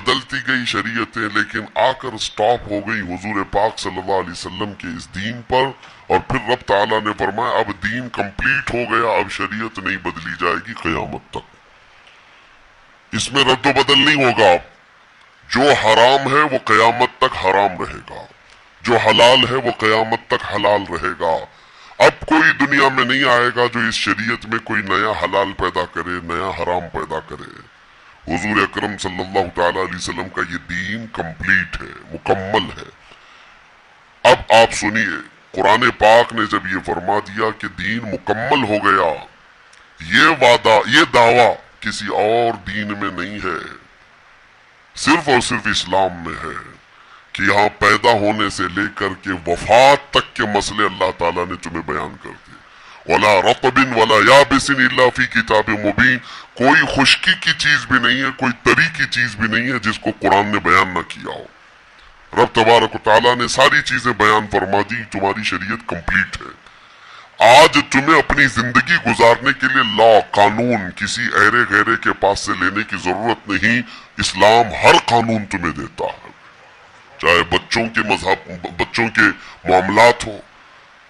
بدلتی گئی شریعتیں، لیکن آ کر سٹاپ ہو گئی حضور پاک صلی اللہ علیہ وسلم کے اس دین پر، اور پھر رب تعالیٰ نے فرمایا اب دین کمپلیٹ ہو گیا، اب شریعت نہیں بدلی جائے گی قیامت تک۔ اس میں رد و بدل نہیں ہوگا۔ جو حرام ہے وہ قیامت تک حرام رہے گا، جو حلال ہے وہ قیامت تک حلال رہے گا۔ اب کوئی دنیا میں نہیں آئے گا جو اس شریعت میں کوئی نیا حلال پیدا کرے، نیا حرام پیدا کرے۔ حضور اکرم صلی اللہ تعالی علیہ وسلم کا یہ دین کمپلیٹ ہے، مکمل ہے۔ اب آپ سنیے، قرآن پاک نے جب یہ فرما دیا کہ دین مکمل ہو گیا، یہ دعویٰ کسی اور دین میں نہیں ہے، صرف اور صرف اسلام میں ہے کہ یہاں پیدا ہونے سے لے کر کے وفات تک کے مسئلے اللہ تعالیٰ نے تمہیں بیان کر دیے۔ وَلَا رَطْبٍ وَلَا يَابِسٍ إِلَّا فِي كِتَابٍ مُبِينٍ، کوئی خشکی کی چیز بھی نہیں ہے، کوئی تری کی چیز بھی نہیں ہے جس کو قرآن نے بیان نہ کیا ہو۔ رب تبارک و تعالیٰ نے ساری چیزیں بیان فرما دی، تمہاری شریعت کمپلیٹ ہے۔ آج تمہیں اپنی زندگی گزارنے کے لیے لا، قانون کسی ایرے غیرے کے پاس سے لینے کی ضرورت نہیں۔ اسلام ہر قانون تمہیں دیتا ہے، چاہے بچوں کے معاملات ہو،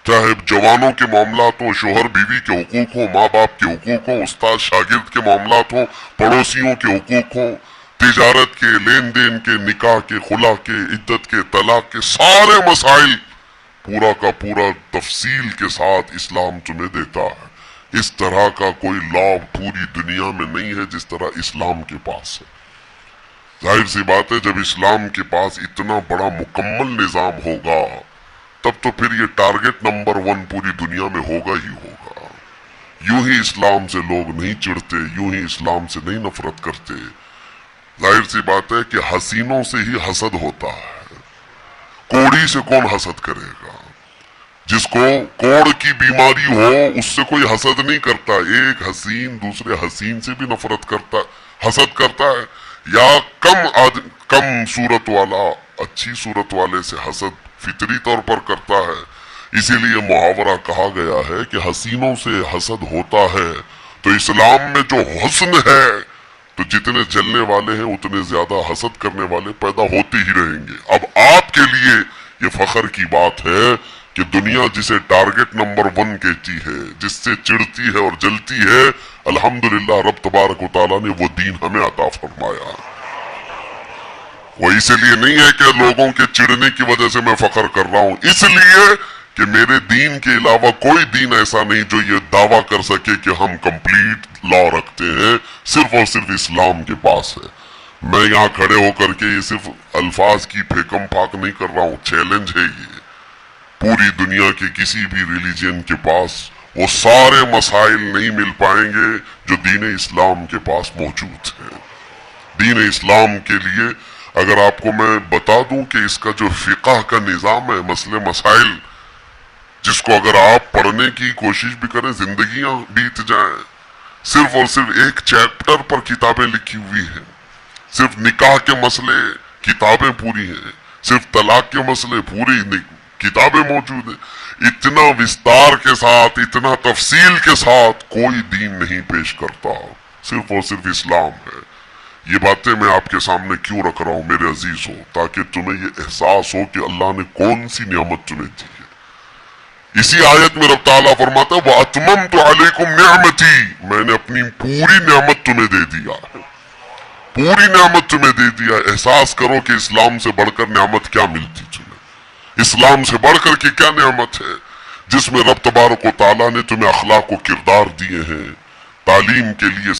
چاہے جوانوں کے معاملات ہو، شوہر بیوی کے حقوق ہو، ماں باپ کے حقوق ہو، استاد شاگرد کے معاملات ہو، پڑوسیوں کے حقوق ہو، تجارت کے، لین دین کے، نکاح کے، خلا کے، عدت کے، طلاق کے، سارے مسائل پورا کا پورا تفصیل کے ساتھ اسلام تمہیں دیتا ہے۔ اس طرح کا کوئی لا پوری دنیا میں نہیں ہے جس طرح اسلام کے پاس ہے۔ ظاہر سی بات ہے جب اسلام کے پاس اتنا بڑا مکمل نظام ہوگا تب تو پھر یہ ٹارگٹ نمبر 1 پوری دنیا میں ہوگا ہی ہوگا۔ یوں ہی اسلام سے لوگ نہیں چڑھتے، یوں ہی اسلام سے نہیں نفرت کرتے۔ ظاہر سی بات ہے کہ حسینوں سے ہی حسد ہوتا ہے، کوڑی سے کون حسد کرے گا؟ جس کو کوڑ کی بیماری ہو اس سے کوئی حسد نہیں کرتا۔ ایک حسین دوسرے حسین سے بھی نفرت کرتا، حسد کرتا ہے، یا کم صورت والا اچھی صورت والے سے حسد فطری طور پر کرتا ہے۔ اسی لیے محاورہ کہا گیا ہے کہ حسینوں سے حسد ہوتا ہے، تو اسلام میں جو حسن ہے تو جتنے جلنے والے ہیں اتنے زیادہ حسد کرنے والے پیدا ہوتے ہی رہیں گے۔ اب آپ کے لیے یہ فخر کی بات ہے کہ دنیا جسے ٹارگٹ نمبر 1 کہتی ہے، جس سے چڑھتی ہے اور جلتی ہے، الحمدللہ رب تبارک و تعالیٰ نے وہ دین ہمیں عطا فرمایا۔ وہ اس لیے نہیں ہے کہ لوگوں کے چڑھنے کی وجہ سے میں فخر کر رہا ہوں، اس لیے کہ میرے دین کے علاوہ کوئی دین ایسا نہیں جو یہ دعویٰ کر سکے کہ ہم کمپلیٹ لا رکھتے ہیں، صرف اور صرف اسلام کے پاس ہے۔ میں یہاں کھڑے ہو کر کے یہ صرف الفاظ کی پھیکم پھاک نہیں کر رہا ہوں، چیلنج ہے یہ۔ پوری دنیا کے کسی بھی ریلیجن کے پاس وہ سارے مسائل نہیں مل پائیں گے جو دین اسلام کے پاس موجود ہیں۔ دین اسلام کے لیے اگر آپ کو میں بتا دوں کہ اس کا جو فقہ کا نظام ہے، مسئلے مسائل، جس کو اگر آپ پڑھنے کی کوشش بھی کریں زندگیاں بیت جائیں، صرف اور صرف ایک چیپٹر پر کتابیں لکھی ہوئی ہیں، صرف نکاح کے مسئلے کتابیں پوری ہیں، صرف طلاق کے مسئلے پوری کتابیں موجود ہیں۔ اتنا وستار کے ساتھ، اتنا تفصیل کے ساتھ کوئی دین نہیں پیش کرتا، صرف اور صرف اسلام ہے۔ یہ باتیں میں آپ کے سامنے کیوں رکھ رہا ہوں میرے عزیز ہو، تاکہ تمہیں یہ احساس ہو کہ اللہ نے کون سی نعمت تمہیں دی ہے۔ اسی آیت میں رب تعالیٰ فرماتا ہے وَأَتْمَمْتُ عَلَيْكُمْ نِعْمَتِي، میں نے اپنی پوری نعمت تمہیں دے دیا، پوری نعمت تمہیں دے دیا۔ احساس کرو کہ اسلام سے بڑھ کر نعمت کیا ملتی تمہیں، اسلام سے بڑھ کر کے کیا نعمت ہے، جس میں رب تبارک و تعالیٰ نے تمہیں اخلاق و کردار دیے ہیں، تعلیم کے لیے